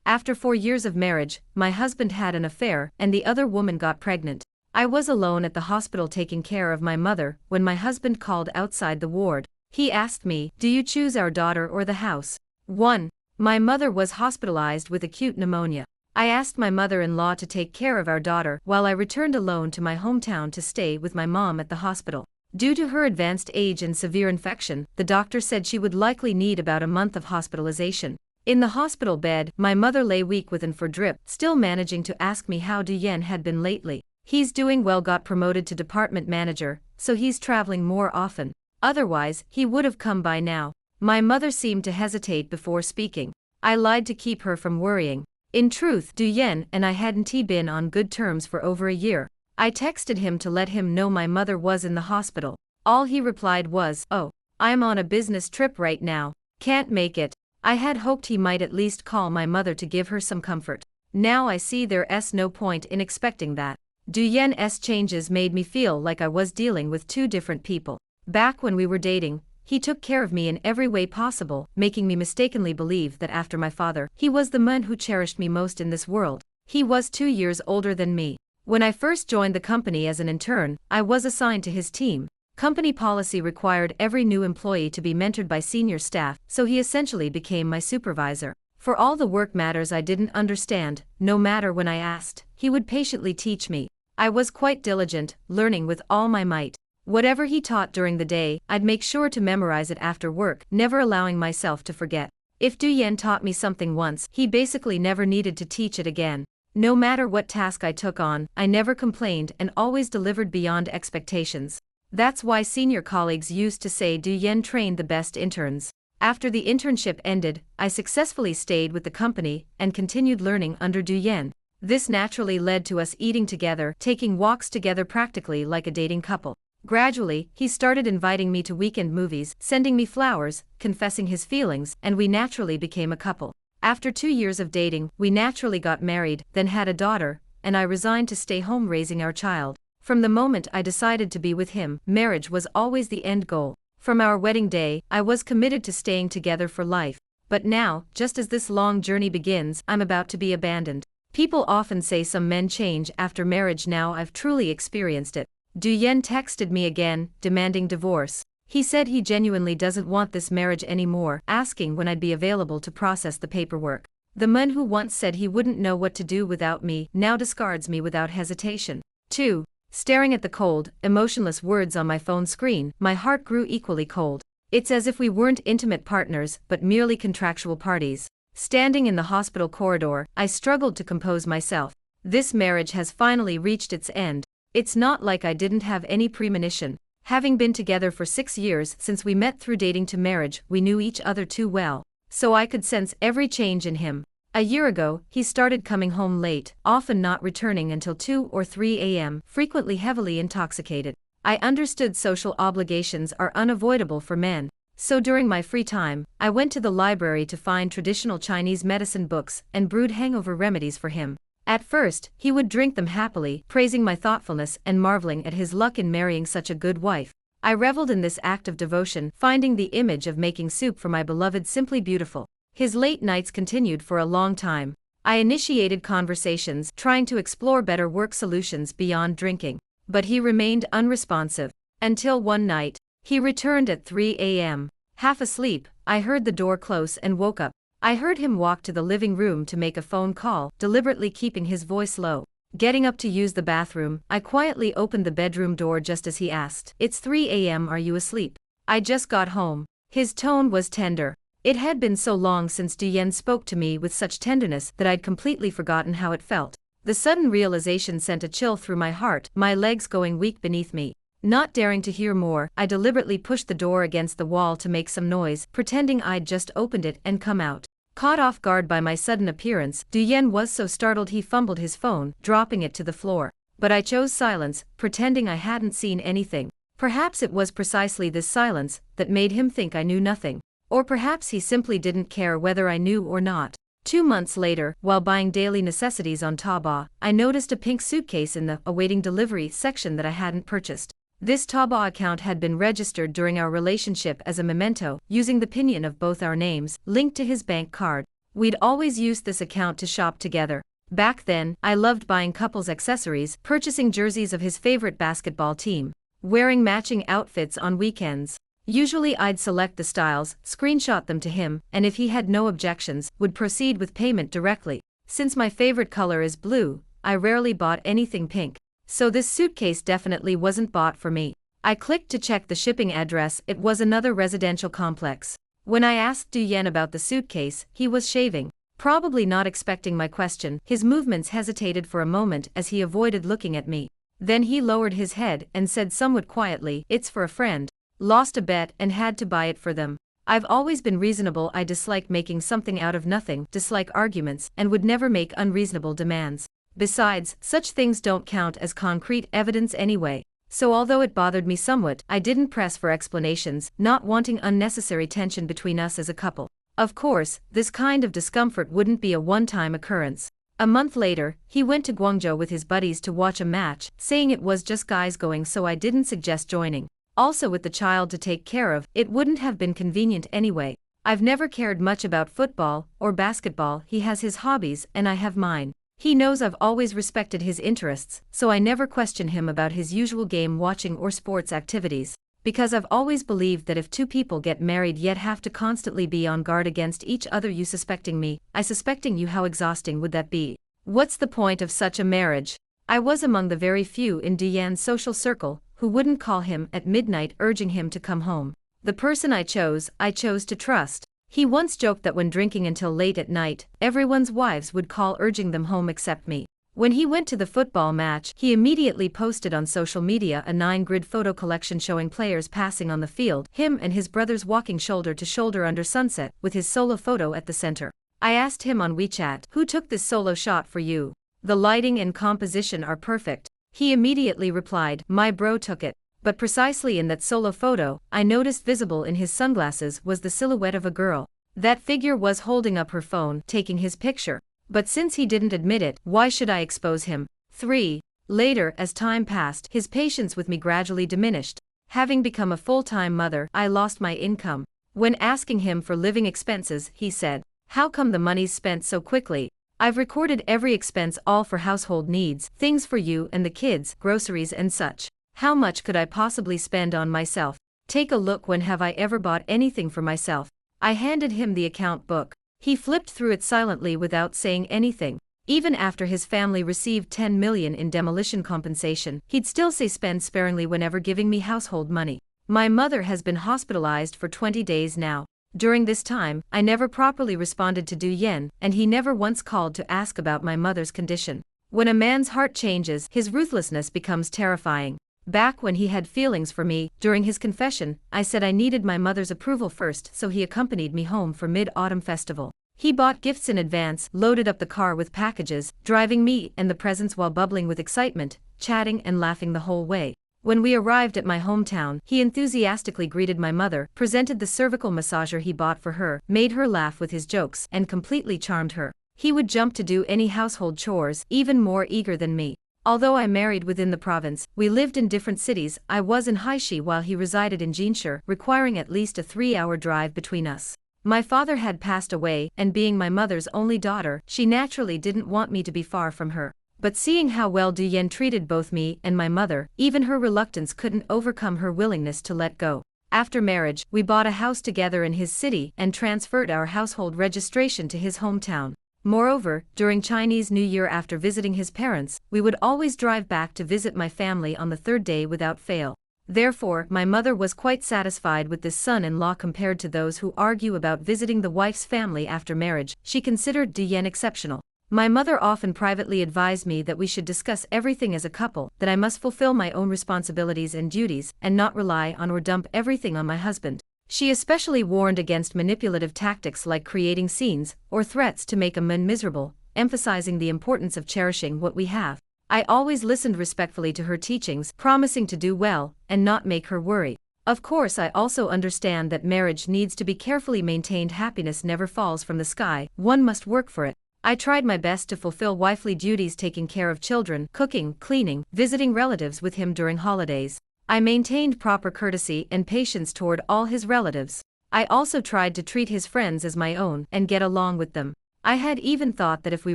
After 4 years of marriage, my husband had an affair and the other woman got pregnant. I was alone at the hospital taking care of my mother when my husband called outside the ward. He asked me, "Do you choose our daughter or the house?" 1. My mother was hospitalized with acute pneumonia. I asked my mother-in-law to take care of our daughter while I returned alone to my hometown to stay with my mom at the hospital. Due to her advanced age and severe infection, the doctor said she would likely need about a month of hospitalization. In the hospital bed, my mother lay weak with an for drip, still managing to ask me how Duyen had been lately. He's doing well, got promoted to department manager, so he's traveling more often. Otherwise, he would have come by now. My mother seemed to hesitate before speaking. I lied to keep her from worrying. In truth, Duyen and I hadn't been on good terms for over a year. I texted him to let him know my mother was in the hospital. All he replied was, "Oh, I'm on a business trip right now. Can't make it." I had hoped he might at least call my mother to give her some comfort. Now I see there's no point in expecting that. Duyen's changes made me feel like I was dealing with two different people. Back when we were dating, he took care of me in every way possible, making me mistakenly believe that after my father, he was the man who cherished me most in this world. He was 2 years older than me. When I first joined the company as an intern, I was assigned to his team. Company policy required every new employee to be mentored by senior staff, so he essentially became my supervisor. For all the work matters I didn't understand, no matter when I asked, he would patiently teach me. I was quite diligent, learning with all my might. Whatever he taught during the day, I'd make sure to memorize it after work, never allowing myself to forget. If Duyen taught me something once, he basically never needed to teach it again. No matter what task I took on, I never complained and always delivered beyond expectations. That's why senior colleagues used to say Duyen trained the best interns. After the internship ended, I successfully stayed with the company and continued learning under Duyen. This naturally led to us eating together, taking walks together practically like a dating couple. Gradually, he started inviting me to weekend movies, sending me flowers, confessing his feelings, and we naturally became a couple. After 2 years of dating, we naturally got married, then had a daughter, and I resigned to stay home raising our child. From the moment I decided to be with him, marriage was always the end goal. From our wedding day, I was committed to staying together for life. But now, just as this long journey begins, I'm about to be abandoned. People often say some men change after marriage. Now I've truly experienced it. Duyen texted me again, demanding divorce. He said he genuinely doesn't want this marriage anymore, asking when I'd be available to process the paperwork. The man who once said he wouldn't know what to do without me now discards me without hesitation. 2. Staring at the cold, emotionless words on my phone screen, my heart grew equally cold. It's as if we weren't intimate partners, but merely contractual parties. Standing in the hospital corridor, I struggled to compose myself. This marriage has finally reached its end. It's not like I didn't have any premonition. Having been together for 6 years since we met through dating to marriage, we knew each other too well. So I could sense every change in him. A year ago, he started coming home late, often not returning until 2 or 3 a.m., frequently heavily intoxicated. I understood social obligations are unavoidable for men. So during my free time, I went to the library to find traditional Chinese medicine books and brewed hangover remedies for him. At first, he would drink them happily, praising my thoughtfulness and marveling at his luck in marrying such a good wife. I reveled in this act of devotion, finding the image of making soup for my beloved simply beautiful. His late nights continued for a long time. I initiated conversations, trying to explore better work solutions beyond drinking. But he remained unresponsive. Until one night, he returned at 3 a.m. Half asleep, I heard the door close and woke up. I heard him walk to the living room to make a phone call, deliberately keeping his voice low. Getting up to use the bathroom, I quietly opened the bedroom door just as he asked, "It's 3 a.m. Are you asleep?" "I just got home." His tone was tender. It had been so long since Duyen spoke to me with such tenderness that I'd completely forgotten how it felt. The sudden realization sent a chill through my heart, my legs going weak beneath me. Not daring to hear more, I deliberately pushed the door against the wall to make some noise, pretending I'd just opened it and come out. Caught off guard by my sudden appearance, Duyen was so startled he fumbled his phone, dropping it to the floor. But I chose silence, pretending I hadn't seen anything. Perhaps it was precisely this silence that made him think I knew nothing. Or perhaps he simply didn't care whether I knew or not. 2 months later, while buying daily necessities on Taobao, I noticed a pink suitcase in the awaiting delivery section that I hadn't purchased. This Taobao account had been registered during our relationship as a memento, using the pinyin of both our names, linked to his bank card. We'd always used this account to shop together. Back then, I loved buying couples accessories, purchasing jerseys of his favorite basketball team, wearing matching outfits on weekends. Usually I'd select the styles, screenshot them to him, and if he had no objections, would proceed with payment directly. Since my favorite color is blue, I rarely bought anything pink. So this suitcase definitely wasn't bought for me. I clicked to check the shipping address. It was another residential complex. When I asked Du Yen about the suitcase, he was shaving. Probably not expecting my question, his movements hesitated for a moment as he avoided looking at me. Then he lowered his head and said somewhat quietly, "It's for a friend. Lost a bet and had to buy it for them." I've always been reasonable. I dislike making something out of nothing, dislike arguments, and would never make unreasonable demands. Besides, such things don't count as concrete evidence anyway. So although it bothered me somewhat, I didn't press for explanations, not wanting unnecessary tension between us as a couple. Of course, this kind of discomfort wouldn't be a one-time occurrence. A month later, he went to Guangzhou with his buddies to watch a match, saying it was just guys going, so I didn't suggest joining. Also, with the child to take care of, it wouldn't have been convenient anyway. I've never cared much about football or basketball. He has his hobbies and I have mine. He knows I've always respected his interests, so I never question him about his usual game watching or sports activities. Because I've always believed that if two people get married yet have to constantly be on guard against each other, you suspecting me, I suspecting you, how exhausting would that be? What's the point of such a marriage? I was among the very few in Du Yan's social circle who wouldn't call him at midnight urging him to come home. The person I chose to trust. He once joked that when drinking until late at night, everyone's wives would call urging them home except me. When he went to the football match, he immediately posted on social media a 9-grid photo collection showing players passing on the field, him and his brothers walking shoulder to shoulder under sunset, with his solo photo at the center. I asked him on WeChat, "Who took this solo shot for you? The lighting and composition are perfect." He immediately replied, "My bro took it." But precisely in that solo photo, I noticed visible in his sunglasses was the silhouette of a girl. That figure was holding up her phone, taking his picture. But since he didn't admit it, why should I expose him? 3. Later, as time passed, his patience with me gradually diminished. Having become a full-time mother, I lost my income. When asking him for living expenses, he said, "How come the money's spent so quickly? I've recorded every expense, all for household needs, things for you and the kids, groceries and such. How much could I possibly spend on myself? Take a look, when have I ever bought anything for myself?" I handed him the account book. He flipped through it silently without saying anything. Even after his family received 10 million in demolition compensation, he'd still say spend sparingly whenever giving me household money. My mother has been hospitalized for 20 days now. During this time, I never properly responded to Du Yen, and he never once called to ask about my mother's condition. When a man's heart changes, his ruthlessness becomes terrifying. Back when he had feelings for me, during his confession, I said I needed my mother's approval first, so he accompanied me home for Mid-Autumn Festival. He bought gifts in advance, loaded up the car with packages, driving me and the presents while bubbling with excitement, chatting and laughing the whole way. When we arrived at my hometown, he enthusiastically greeted my mother, presented the cervical massager he bought for her, made her laugh with his jokes, and completely charmed her. He would jump to do any household chores, even more eager than me. Although I married within the province, we lived in different cities. I was in Haishi while he resided in Jinshe, requiring at least a 3-hour drive between us. My father had passed away, and being my mother's only daughter, she naturally didn't want me to be far from her. But seeing how well Du Yen treated both me and my mother, even her reluctance couldn't overcome her willingness to let go. After marriage, we bought a house together in his city and transferred our household registration to his hometown. Moreover, during Chinese New Year, after visiting his parents, we would always drive back to visit my family on the third day without fail. Therefore, my mother was quite satisfied with this son-in-law compared to those who argue about visiting the wife's family after marriage. She considered Du Yen exceptional. My mother often privately advised me that we should discuss everything as a couple, that I must fulfill my own responsibilities and duties, and not rely on or dump everything on my husband. She especially warned against manipulative tactics like creating scenes or threats to make a man miserable, emphasizing the importance of cherishing what we have. I always listened respectfully to her teachings, promising to do well and not make her worry. Of course, I also understand that marriage needs to be carefully maintained. Happiness never falls from the sky, one must work for it. I tried my best to fulfill wifely duties, taking care of children, cooking, cleaning, visiting relatives with him during holidays. I maintained proper courtesy and patience toward all his relatives. I also tried to treat his friends as my own and get along with them. I had even thought that if we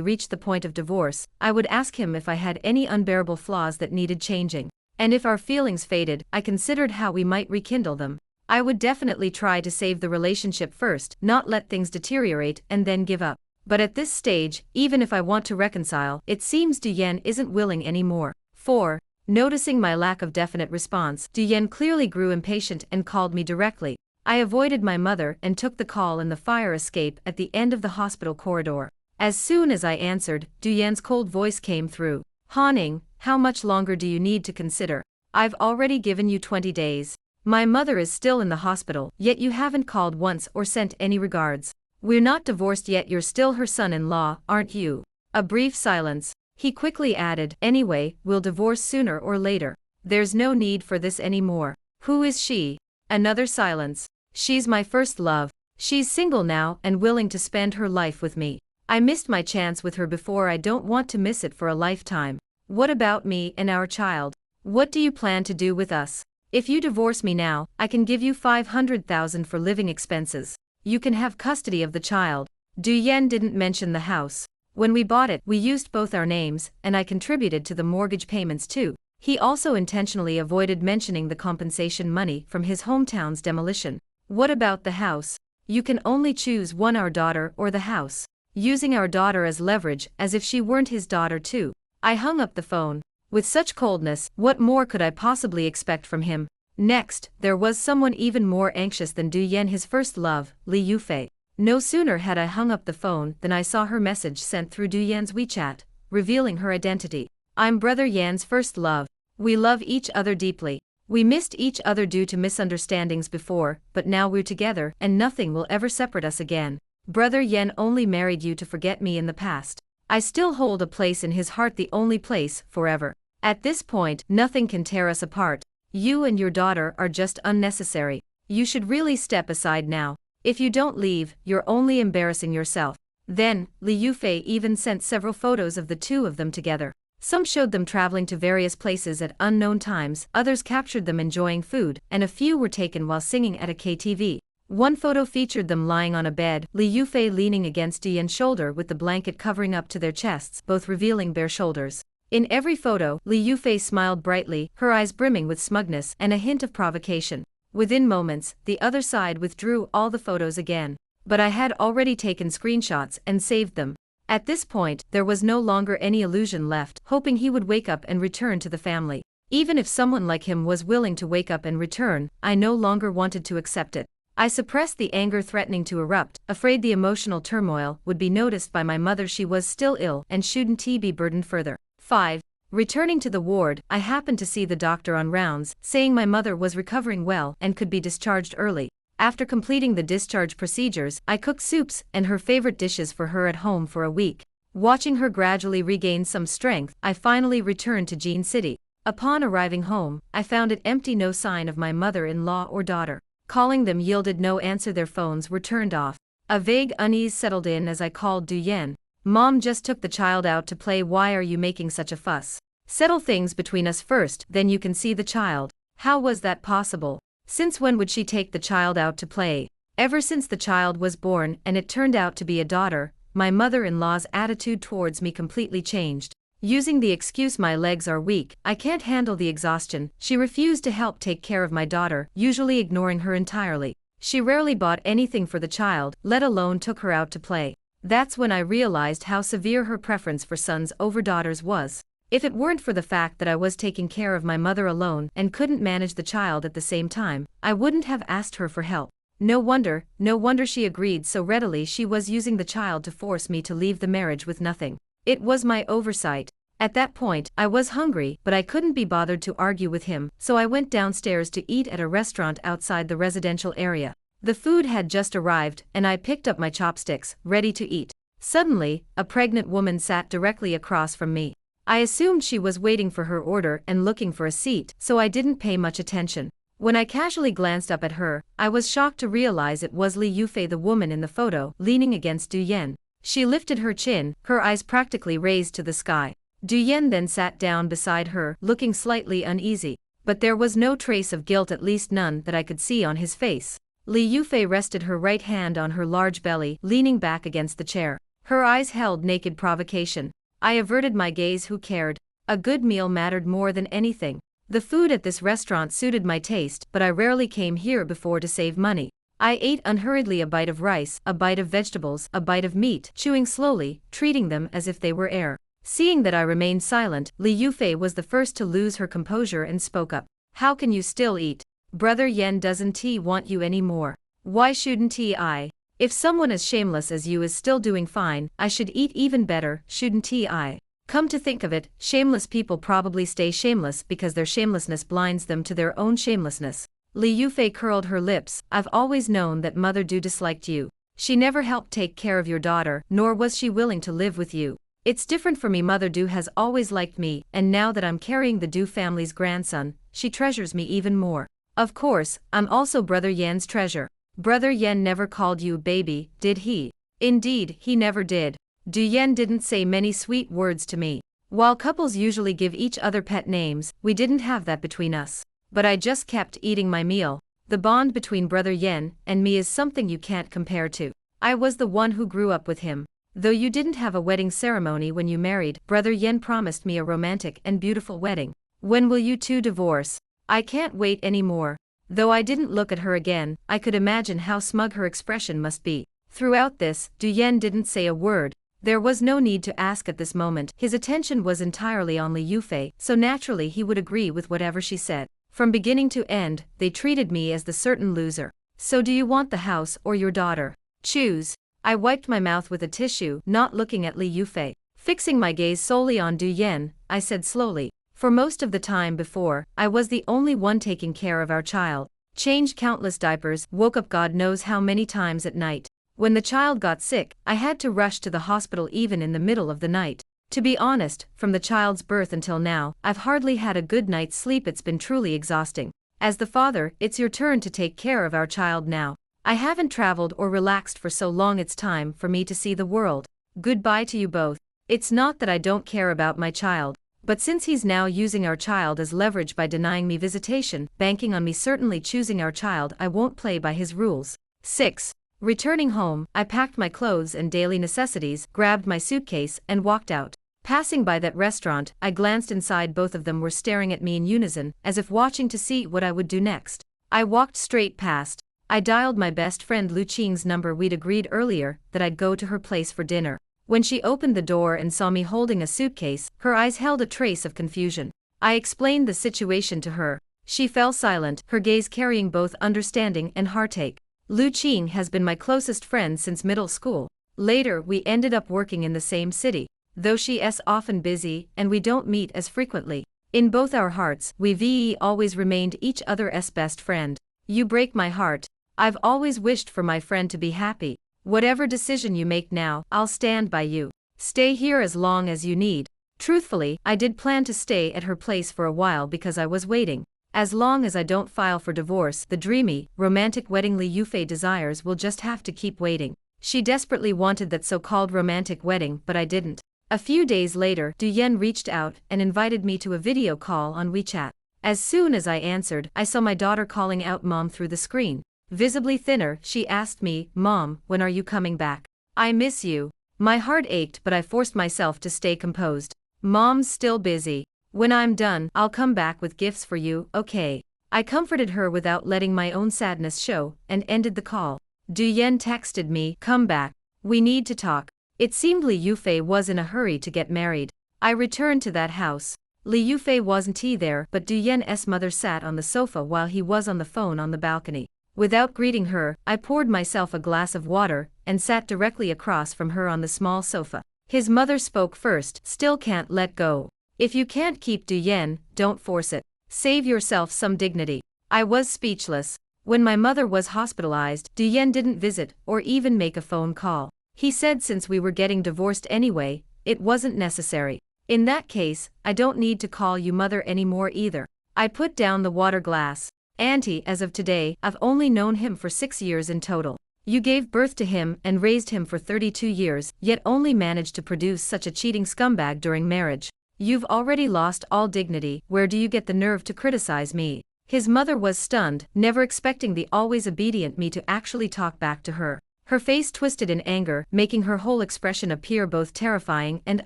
reached the point of divorce, I would ask him if I had any unbearable flaws that needed changing. And if our feelings faded, I considered how we might rekindle them. I would definitely try to save the relationship first, not let things deteriorate and then give up. But at this stage, even if I want to reconcile, it seems Duyen isn't willing anymore. 4. Noticing my lack of definite response, Duyen clearly grew impatient and called me directly. I avoided my mother and took the call in the fire escape at the end of the hospital corridor. As soon as I answered, Duyen's cold voice came through. "Haning, how much longer do you need to consider? I've already given you 20 days. My mother is still in the hospital, yet you haven't called once or sent any regards. We're not divorced yet, you're still her son-in-law, aren't you?" A brief silence. He quickly added, "Anyway, we'll divorce sooner or later. There's no need for this anymore." "Who is she?" Another silence. "She's my first love. She's single now and willing to spend her life with me. I missed my chance with her before, I don't want to miss it for a lifetime. What about me and our child? What do you plan to do with us? If you divorce me now, I can give you 500,000 for living expenses. You can have custody of the child." Duyen didn't mention the house. When we bought it, we used both our names, and I contributed to the mortgage payments too. He also intentionally avoided mentioning the compensation money from his hometown's demolition. "What about the house? You can only choose one, our daughter or the house." Using our daughter as leverage, as if she weren't his daughter too. I hung up the phone. With such coldness, what more could I possibly expect from him? Next, there was someone even more anxious than Duyen, his first love, Li Yufei. No sooner had I hung up the phone than I saw her message sent through Duyen's WeChat, revealing her identity. "I'm Brother Yan's first love. We love each other deeply. We missed each other due to misunderstandings before, but now we're together and nothing will ever separate us again. Brother Yan only married you to forget me in the past. I still hold a place in his heart, the only place, forever. At this point, nothing can tear us apart. You and your daughter are just unnecessary. You should really step aside now. If you don't leave, you're only embarrassing yourself." Then, Li Yufei even sent several photos of the two of them together. Some showed them traveling to various places at unknown times, others captured them enjoying food, and a few were taken while singing at a KTV. One photo featured them lying on a bed, Li Yufei leaning against Duyen's shoulder with the blanket covering up to their chests, both revealing bare shoulders. In every photo, Li Yufei smiled brightly, her eyes brimming with smugness and a hint of provocation. Within moments, the other side withdrew all the photos again. But I had already taken screenshots and saved them. At this point, there was no longer any illusion left, hoping he would wake up and return to the family. Even if someone like him was willing to wake up and return, I no longer wanted to accept it. I suppressed the anger threatening to erupt, afraid the emotional turmoil would be noticed by my mother. She was still ill and shouldn't be burdened further. 5. Returning to the ward, I happened to see the doctor on rounds, saying my mother was recovering well and could be discharged early. After completing the discharge procedures, I cooked soups and her favorite dishes for her at home for a week. Watching her gradually regain some strength, I finally returned to Jean City. Upon arriving home, I found it empty, no sign of my mother-in-law or daughter. Calling them yielded no answer, their phones were turned off. A vague unease settled in as I called Duyen. "Mom just took the child out to play. Why are you making such a fuss? Settle things between us first, then you can see the child." How was that possible? Since when would she take the child out to play? Ever since the child was born and it turned out to be a daughter, my mother-in-law's attitude towards me completely changed. Using the excuse my legs are weak, I can't handle the exhaustion, she refused to help take care of my daughter, usually ignoring her entirely. She rarely bought anything for the child, let alone took her out to play. That's when I realized how severe her preference for sons over daughters was. If it weren't for the fact that I was taking care of my mother alone and couldn't manage the child at the same time, I wouldn't have asked her for help. No wonder she agreed so readily. She was using the child to force me to leave the marriage with nothing. It was my oversight. At that point, I was hungry, but I couldn't be bothered to argue with him, so I went downstairs to eat at a restaurant outside the residential area. The food had just arrived, and I picked up my chopsticks, ready to eat. Suddenly, a pregnant woman sat directly across from me. I assumed she was waiting for her order and looking for a seat, so I didn't pay much attention. When I casually glanced up at her, I was shocked to realize it was Li Yufei, the woman in the photo, leaning against Duyen. She lifted her chin, her eyes practically raised to the sky. Duyen then sat down beside her, looking slightly uneasy. But there was no trace of guilt, at least none that I could see on his face. Li Yufei rested her right hand on her large belly, leaning back against the chair. Her eyes held naked provocation. I averted my gaze. Who cared? A good meal mattered more than anything. The food at this restaurant suited my taste, but I rarely came here before to save money. I ate unhurriedly, a bite of rice, a bite of vegetables, a bite of meat, chewing slowly, treating them as if they were air. Seeing that I remained silent, Li Yufei was the first to lose her composure and spoke up. How can you still eat? Brother Yan doesn't he want you anymore? Why shouldn't I? If someone as shameless as you is still doing fine, I should eat even better, shouldn't I? Come to think of it, shameless people probably stay shameless because their shamelessness blinds them to their own shamelessness. Li Yufei curled her lips. I've always known that Mother Du disliked you. She never helped take care of your daughter, nor was she willing to live with you. It's different for me. Mother Du has always liked me, and now that I'm carrying the Du family's grandson, she treasures me even more. Of course, I'm also Brother Yan's treasure. Brother Yan never called you baby, did he? Indeed, he never did. Du Yan didn't say many sweet words to me. While couples usually give each other pet names, we didn't have that between us. But I just kept eating my meal. The bond between Brother Yan and me is something you can't compare to. I was the one who grew up with him. Though you didn't have a wedding ceremony when you married, Brother Yan promised me a romantic and beautiful wedding. When will you two divorce? I can't wait anymore. Though I didn't look at her again, I could imagine how smug her expression must be. Throughout this, Du Yan didn't say a word. There was no need to ask at this moment. His attention was entirely on Li Yufei, so naturally he would agree with whatever she said. From beginning to end, they treated me as the certain loser. So do you want the house or your daughter? Choose. I wiped my mouth with a tissue, not looking at Li Yufei. Fixing my gaze solely on Du Yan, I said slowly. For most of the time before, I was the only one taking care of our child. Changed countless diapers, woke up God knows how many times at night. When the child got sick, I had to rush to the hospital even in the middle of the night. To be honest, from the child's birth until now, I've hardly had a good night's sleep. It's been truly exhausting. As the father, it's your turn to take care of our child now. I haven't traveled or relaxed for so long. It's time for me to see the world. Goodbye to you both. It's not that I don't care about my child. But since he's now using our child as leverage by denying me visitation, banking on me certainly choosing our child, I won't play by his rules. 6. Returning home, I packed my clothes and daily necessities, grabbed my suitcase, and walked out. Passing by that restaurant, I glanced inside. Both of them were staring at me in unison, as if watching to see what I would do next. I walked straight past. I dialed my best friend Lu Qing's number. We'd agreed earlier that I'd go to her place for dinner. When she opened the door and saw me holding a suitcase, her eyes held a trace of confusion. I explained the situation to her. She fell silent, her gaze carrying both understanding and heartache. Lu Qing has been my closest friend since middle school. Later, we ended up working in the same city. Though she is often busy and we don't meet as frequently, in both our hearts, we've always remained each other's best friend. You break my heart. I've always wished for my friend to be happy. Whatever decision you make now, I'll stand by you. Stay here as long as you need. Truthfully, I did plan to stay at her place for a while because I was waiting. As long as I don't file for divorce, the dreamy, romantic wedding Li Yufei desires will just have to keep waiting. She desperately wanted that so-called romantic wedding, but I didn't. A few days later, Du Yan reached out and invited me to a video call on WeChat. As soon as I answered, I saw my daughter calling out Mom through the screen. Visibly thinner, she asked me, Mom, when are you coming back? I miss you. My heart ached, but I forced myself to stay composed. Mom's still busy. When I'm done, I'll come back with gifts for you, okay? I comforted her without letting my own sadness show, and ended the call. Du Yan texted me, come back. We need to talk. It seemed Li Yufei was in a hurry to get married. I returned to that house. Li Yufei wasn't there, but Du Yan's mother sat on the sofa while he was on the phone on the balcony. Without greeting her, I poured myself a glass of water, and sat directly across from her on the small sofa. His mother spoke first, still can't let go. If you can't keep Du Yan, don't force it. Save yourself some dignity. I was speechless. When my mother was hospitalized, Du Yan didn't visit, or even make a phone call. He said since we were getting divorced anyway, it wasn't necessary. In that case, I don't need to call you mother anymore either. I put down the water glass. Auntie, as of today, I've only known him for 6 years in total. You gave birth to him and raised him for 32 years, yet only managed to produce such a cheating scumbag during marriage. You've already lost all dignity. Where do you get the nerve to criticize me? His mother was stunned, never expecting the always obedient me to actually talk back to her. Her face twisted in anger, making her whole expression appear both terrifying and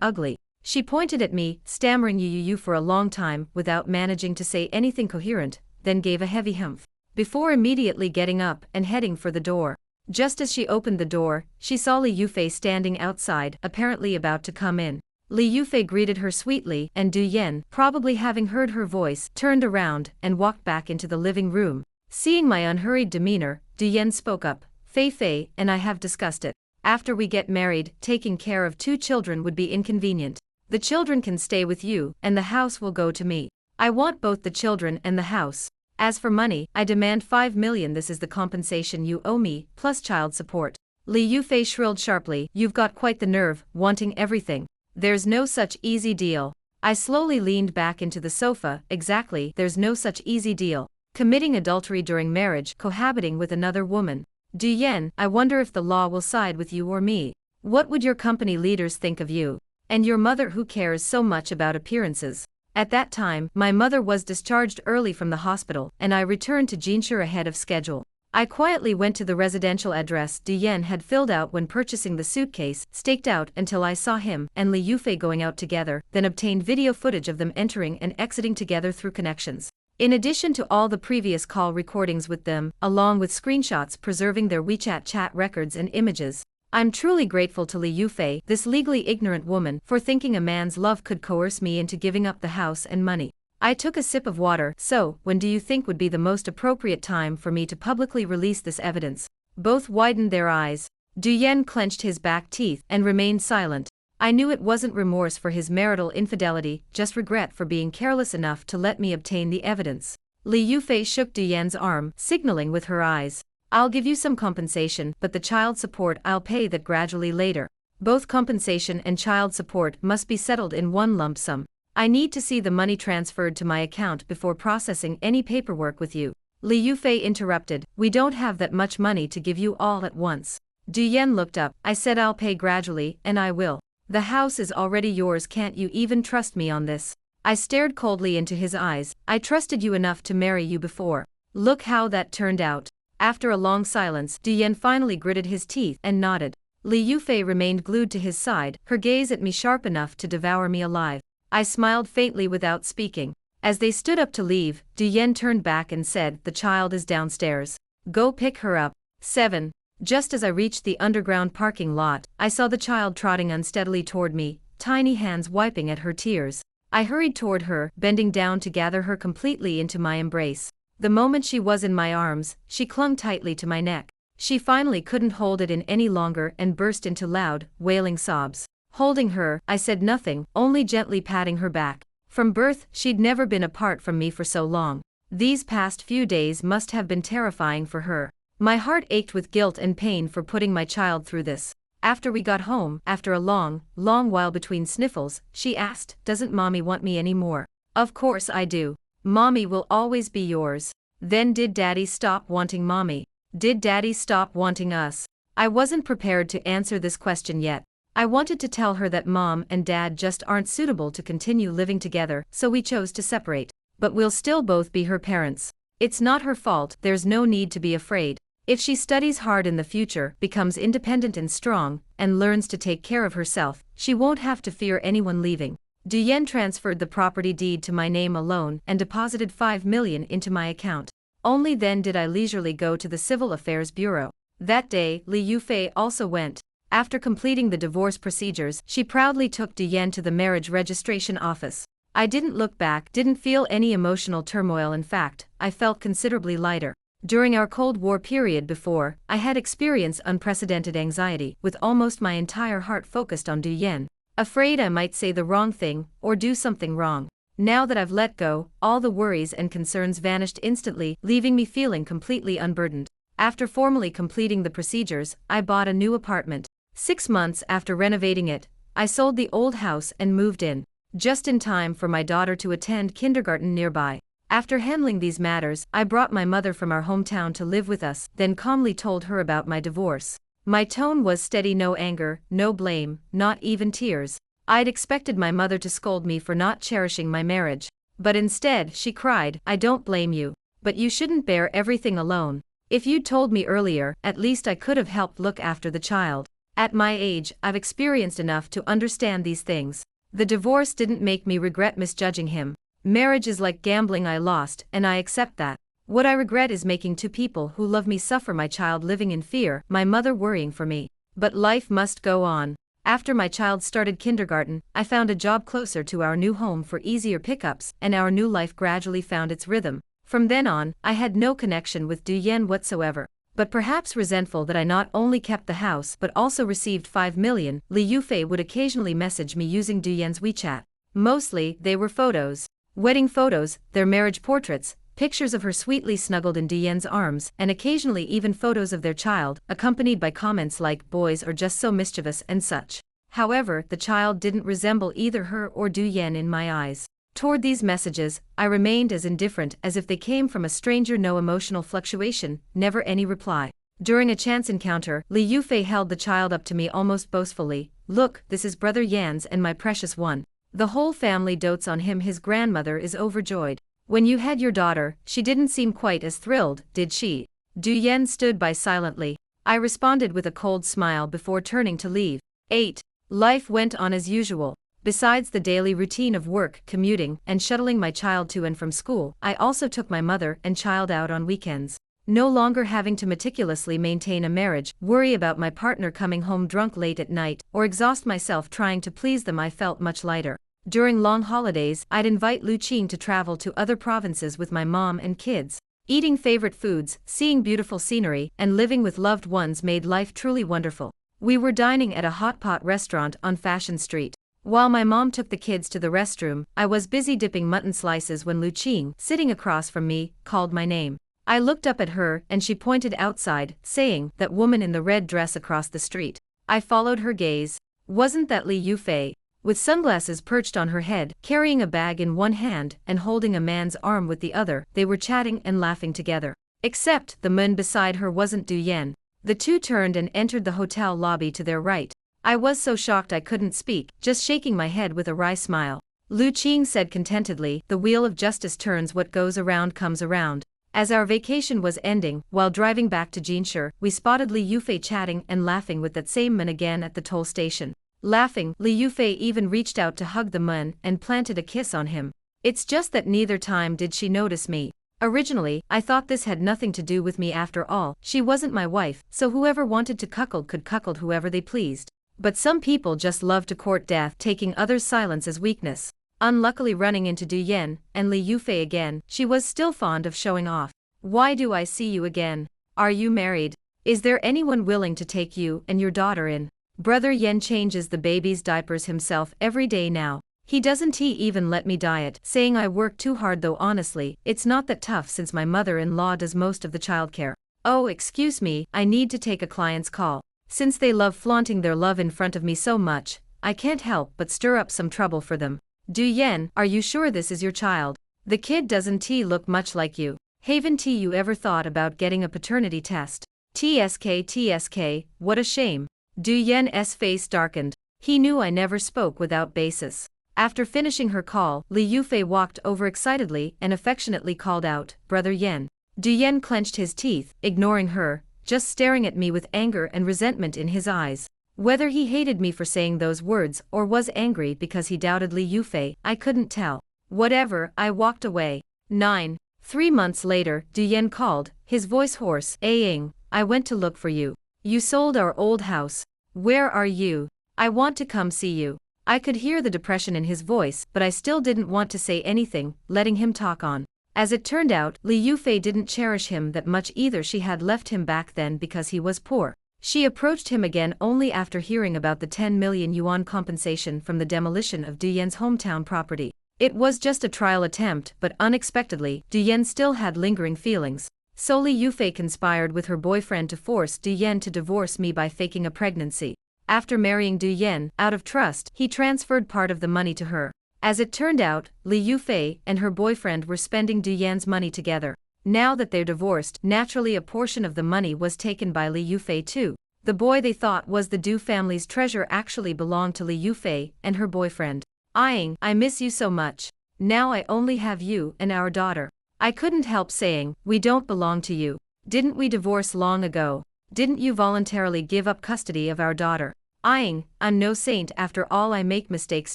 ugly. She pointed at me, stammering you for a long time without managing to say anything coherent, then gave a heavy humph, before immediately getting up and heading for the door. Just as she opened the door, she saw Li Yufei standing outside, apparently about to come in. Li Yufei greeted her sweetly, and Du Yan, probably having heard her voice, turned around and walked back into the living room. Seeing my unhurried demeanor, Du Yan spoke up, Fei and I have discussed it. After we get married, taking care of 2 children would be inconvenient. The children can stay with you, and the house will go to me. I want both the children and the house. As for money, I demand 5 million. This is the compensation you owe me, plus child support. Li Yufei shrilled sharply, you've got quite the nerve, wanting everything. There's no such easy deal. I slowly leaned back into the sofa, exactly, there's no such easy deal. Committing adultery during marriage, cohabiting with another woman. Du Yan, I wonder if the law will side with you or me. What would your company leaders think of you? And your mother who cares so much about appearances? At that time, my mother was discharged early from the hospital, and I returned to Jinshi ahead of schedule. I quietly went to the residential address Du Yan had filled out when purchasing the suitcase, staked out until I saw him and Li Yufei going out together, then obtained video footage of them entering and exiting together through connections. In addition to all the previous call recordings with them, along with screenshots preserving their WeChat chat records and images. I'm truly grateful to Li Yufei, this legally ignorant woman, for thinking a man's love could coerce me into giving up the house and money. I took a sip of water. So, when do you think would be the most appropriate time for me to publicly release this evidence? Both widened their eyes. Du Yan clenched his back teeth and remained silent. I knew it wasn't remorse for his marital infidelity, just regret for being careless enough to let me obtain the evidence. Li Yufei shook Du Yan's arm, signaling with her eyes. I'll give you some compensation, but the child support I'll pay that gradually later. Both compensation and child support must be settled in one lump sum. I need to see the money transferred to my account before processing any paperwork with you. Li Yufei interrupted, we don't have that much money to give you all at once. Du Yan looked up, I said I'll pay gradually, and I will. The house is already yours, can't you even trust me on this? I stared coldly into his eyes, I trusted you enough to marry you before. Look how that turned out. After a long silence, Du Yan finally gritted his teeth and nodded. Li Yufei remained glued to his side, her gaze at me sharp enough to devour me alive. I smiled faintly without speaking. As they stood up to leave, Du Yan turned back and said, the child is downstairs. Go pick her up. 7. Just as I reached the underground parking lot, I saw the child trotting unsteadily toward me, tiny hands wiping at her tears. I hurried toward her, bending down to gather her completely into my embrace. The moment she was in my arms, she clung tightly to my neck. She finally couldn't hold it in any longer and burst into loud, wailing sobs. Holding her, I said nothing, only gently patting her back. From birth, she'd never been apart from me for so long. These past few days must have been terrifying for her. My heart ached with guilt and pain for putting my child through this. After we got home, after a long while between sniffles, she asked, doesn't mommy want me anymore? Of course I do. Mommy will always be yours. Then did daddy stop wanting mommy? Did daddy stop wanting us? I wasn't prepared to answer this question yet. I wanted to tell her that mom and dad just aren't suitable to continue living together, so we chose to separate. But we'll still both be her parents. It's not her fault, there's no need to be afraid. If she studies hard in the future, becomes independent and strong, and learns to take care of herself, she won't have to fear anyone leaving. Du Yan transferred the property deed to my name alone and deposited 5 million into my account. Only then did I leisurely go to the Civil Affairs Bureau. That day, Li Yufei also went. After completing the divorce procedures, she proudly took Du Yan to the marriage registration office. I didn't look back, didn't feel any emotional turmoil. In fact, I felt considerably lighter. During our Cold War period before, I had experienced unprecedented anxiety, with almost my entire heart focused on Du Yan. Afraid I might say the wrong thing, or do something wrong. Now that I've let go, all the worries and concerns vanished instantly, leaving me feeling completely unburdened. After formally completing the procedures, I bought a new apartment. 6 months after renovating it, I sold the old house and moved in, just in time for my daughter to attend kindergarten nearby. After handling these matters, I brought my mother from our hometown to live with us, then calmly told her about my divorce. My tone was steady, no anger, no blame, not even tears. I'd expected my mother to scold me for not cherishing my marriage. But instead, she cried, I don't blame you. But you shouldn't bear everything alone. If you'd told me earlier, at least I could have helped look after the child. At my age, I've experienced enough to understand these things. The divorce didn't make me regret misjudging him. Marriage is like gambling. I lost, and I accept that. What I regret is making two people who love me suffer, my child living in fear, my mother worrying for me. But life must go on. After my child started kindergarten, I found a job closer to our new home for easier pickups, and our new life gradually found its rhythm. From then on, I had no connection with Du Yen whatsoever. But perhaps resentful that I not only kept the house but also received 5 million, Li Yufei would occasionally message me using Du Yen's WeChat. Mostly, they were photos. Wedding photos, their marriage portraits, pictures of her sweetly snuggled in Du Yen's arms, and occasionally even photos of their child, accompanied by comments like "boys are just so mischievous" and such. However, the child didn't resemble either her or Du Yen in my eyes. Toward these messages, I remained as indifferent as if they came from a stranger. No emotional fluctuation, never any reply. During a chance encounter, Li Yufei held the child up to me almost boastfully. "Look, this is Brother Yan's and my precious one. The whole family dotes on him." His grandmother is overjoyed. "When you had your daughter, she didn't seem quite as thrilled, did she?" Du Yen stood by silently. I responded with a cold smile before turning to leave. 8. Life went on as usual. Besides the daily routine of work, commuting, and shuttling my child to and from school, I also took my mother and child out on weekends. No longer having to meticulously maintain a marriage, worry about my partner coming home drunk late at night, or exhaust myself trying to please them, I felt much lighter. During long holidays, I'd invite Lu Qing to travel to other provinces with my mom and kids. Eating favorite foods, seeing beautiful scenery, and living with loved ones made life truly wonderful. We were dining at a hot pot restaurant on Fashion Street. While my mom took the kids to the restroom, I was busy dipping mutton slices when Lu Qing, sitting across from me, called my name. I looked up at her and she pointed outside, saying, "That woman in the red dress across the street." I followed her gaze. Wasn't that Li Yufei? With sunglasses perched on her head, carrying a bag in one hand and holding a man's arm with the other, they were chatting and laughing together. Except, the man beside her wasn't Du Yen. The two turned and entered the hotel lobby to their right. I was so shocked I couldn't speak, just shaking my head with a wry smile. Lu Qing said contentedly, "The wheel of justice turns, what goes around comes around." As our vacation was ending, while driving back to Jinshe, we spotted Li Yufei chatting and laughing with that same man again at the toll station. Laughing, Li Yufei even reached out to hug the man and planted a kiss on him. It's just that neither time did she notice me. Originally, I thought this had nothing to do with me after all. She wasn't my wife, so whoever wanted to cuckold could cuckold whoever they pleased. But some people just love to court death, taking others' silence as weakness. Unluckily, running into Du Yen and Li Yufei again, she was still fond of showing off. "Why do I see you again? Are you married? Is there anyone willing to take you and your daughter in? Brother Yen changes the baby's diapers himself every day now. He doesn't even let me diet, saying I work too hard, though honestly, it's not that tough since my mother-in-law does most of the childcare. Oh, excuse me, I need to take a client's call. Since they love flaunting their love in front of me so much, I can't help but stir up some trouble for them. Du Yen, are you sure this is your child? The kid doesn't look much like you. Haven't you ever thought about getting a paternity test? TSK, what a shame." Du Yen's face darkened. He knew I never spoke without basis. After finishing her call, Li Yufei walked over excitedly and affectionately called out, "Brother Yen." Du Yen clenched his teeth, ignoring her, just staring at me with anger and resentment in his eyes. Whether he hated me for saying those words or was angry because he doubted Li Yufei, I couldn't tell. Whatever, I walked away. 9. 3 months later, Du Yen called, his voice hoarse. "Aying, I went to look for you. You sold our old house. Where are you? I want to come see you." I could hear the depression in his voice, but I still didn't want to say anything, letting him talk on. As it turned out, Li Yufei didn't cherish him that much either. She had left him back then because he was poor. She approached him again only after hearing about the 10 million yuan compensation from the demolition of Du Yen's hometown property. It was just a trial attempt, but unexpectedly, Du Yen still had lingering feelings. So Li Yufei conspired with her boyfriend to force Du Yen to divorce me by faking a pregnancy. After marrying Du Yen, out of trust, he transferred part of the money to her. As it turned out, Li Yufei and her boyfriend were spending Du Yan's money together. Now that they're divorced, naturally a portion of the money was taken by Li Yufei too. The boy they thought was the Du family's treasure actually belonged to Li Yufei and her boyfriend. "Aying, I miss you so much. Now I only have you and our daughter." I couldn't help saying, "We don't belong to you. Didn't we divorce long ago? Didn't you voluntarily give up custody of our daughter? I'm no saint after all, I make mistakes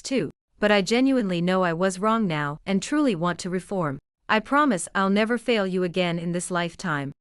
too, but I genuinely know I was wrong now and truly want to reform. I promise I'll never fail you again in this lifetime.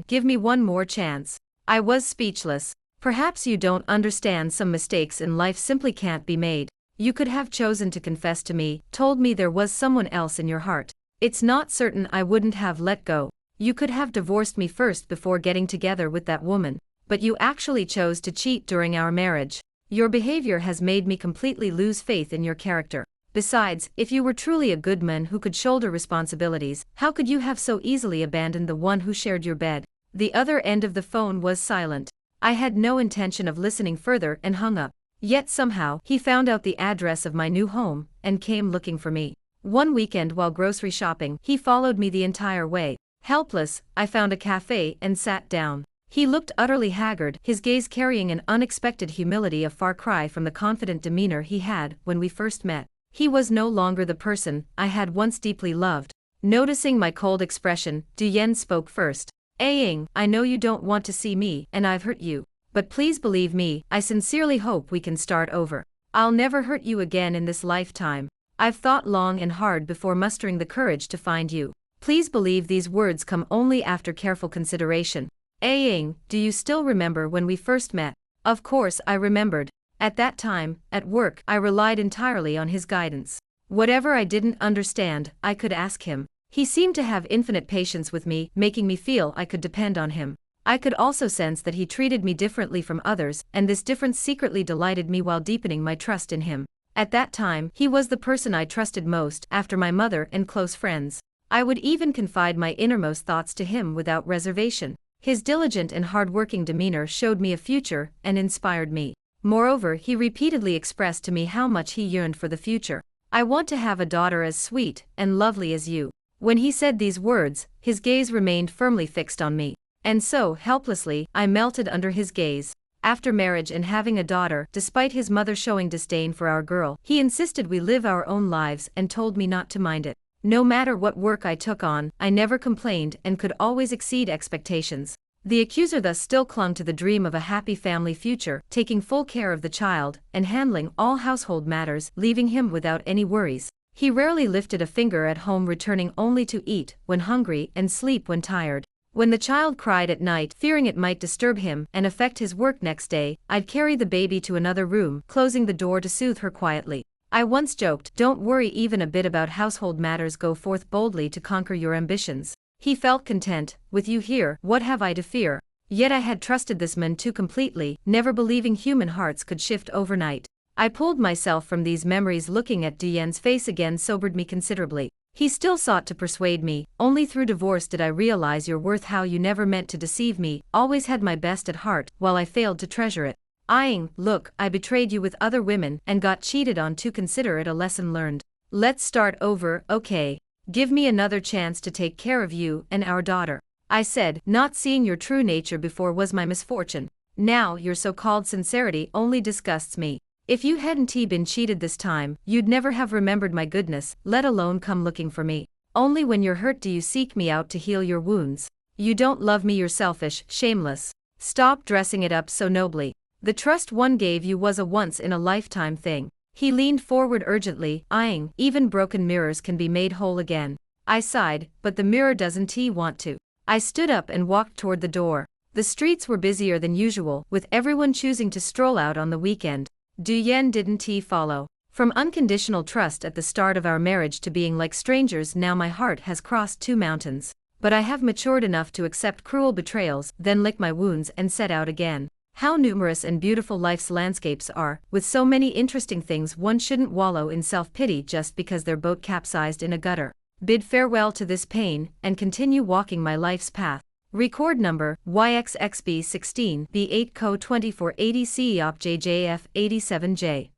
Give me one more chance. I was speechless. Perhaps you don't understand, some mistakes in life simply can't be made. You could have chosen to confess to me, told me there was someone else in your heart. It's not certain I wouldn't have let go. You could have divorced me first before getting together with that woman, but you actually chose to cheat during our marriage. Your behavior has made me completely lose faith in your character. Besides, if you were truly a good man who could shoulder responsibilities, how could you have so easily abandoned the one who shared your bed? The other end of the phone was silent. I had no intention of listening further and hung up. Yet somehow, he found out the address of my new home and came looking for me. One weekend while grocery shopping, he followed me the entire way. Helpless, I found a cafe and sat down. He looked utterly haggard, his gaze carrying an unexpected humility, a far cry from the confident demeanor he had when we first met. He was no longer the person I had once deeply loved. Noticing my cold expression, Duyen spoke first. I know you don't want to see me, and I've hurt you. But please believe me, I sincerely hope we can start over. I'll never hurt you again in this lifetime. I've thought long and hard before mustering the courage to find you. Please believe these words come only after careful consideration. Do you still remember when we first met? Of course I remembered. At that time, at work, I relied entirely on his guidance. Whatever I didn't understand, I could ask him. He seemed to have infinite patience with me, making me feel I could depend on him. I could also sense that he treated me differently from others, and this difference secretly delighted me while deepening my trust in him. At that time, he was the person I trusted most after my mother and close friends. I would even confide my innermost thoughts to him without reservation. His diligent and hard-working demeanor showed me a future and inspired me. Moreover, he repeatedly expressed to me how much he yearned for the future. I want to have a daughter as sweet and lovely as you. When he said these words, his gaze remained firmly fixed on me. And so, helplessly, I melted under his gaze. After marriage and having a daughter, despite his mother showing disdain for our girl, he insisted we live our own lives and told me not to mind it. No matter what work I took on, I never complained and could always exceed expectations. The accuser thus still clung to the dream of a happy family future, taking full care of the child and handling all household matters, leaving him without any worries. He rarely lifted a finger at home, returning only to eat when hungry and sleep when tired. When the child cried at night, fearing it might disturb him and affect his work next day, I'd carry the baby to another room, closing the door to soothe her quietly. I once joked, "Don't worry even a bit about household matters, go forth boldly to conquer your ambitions." He felt content. With you here, what have I to fear? Yet I had trusted this man too completely, never believing human hearts could shift overnight. I pulled myself from these memories. Looking at Duyen's face again sobered me considerably. He still sought to persuade me. Only through divorce did I realize your worth, how you never meant to deceive me, always had my best at heart, while I failed to treasure it. Look, I betrayed you with other women and got cheated on too. Consider it a lesson learned. Let's start over, okay? Give me another chance to take care of you and our daughter. I said, not seeing your true nature before was my misfortune. Now your so-called sincerity only disgusts me. If you hadn't been cheated this time, you'd never have remembered my goodness, let alone come looking for me. Only when you're hurt do you seek me out to heal your wounds. You don't love me, you're selfish, shameless. Stop dressing it up so nobly. The trust one gave you was a once-in-a-lifetime thing. He leaned forward urgently, even broken mirrors can be made whole again. I sighed, but the mirror doesn't want to. I stood up and walked toward the door. The streets were busier than usual, with everyone choosing to stroll out on the weekend. Duyen didn't follow. From unconditional trust at the start of our marriage to being like strangers now, my heart has crossed two mountains. But I have matured enough to accept cruel betrayals, then lick my wounds and set out again. How numerous and beautiful life's landscapes are, with so many interesting things. One shouldn't wallow in self-pity just because their boat capsized in a gutter. Bid farewell to this pain, and continue walking my life's path. Record number, YXXB16, B8 Co 2480 CEOP JJF 87J.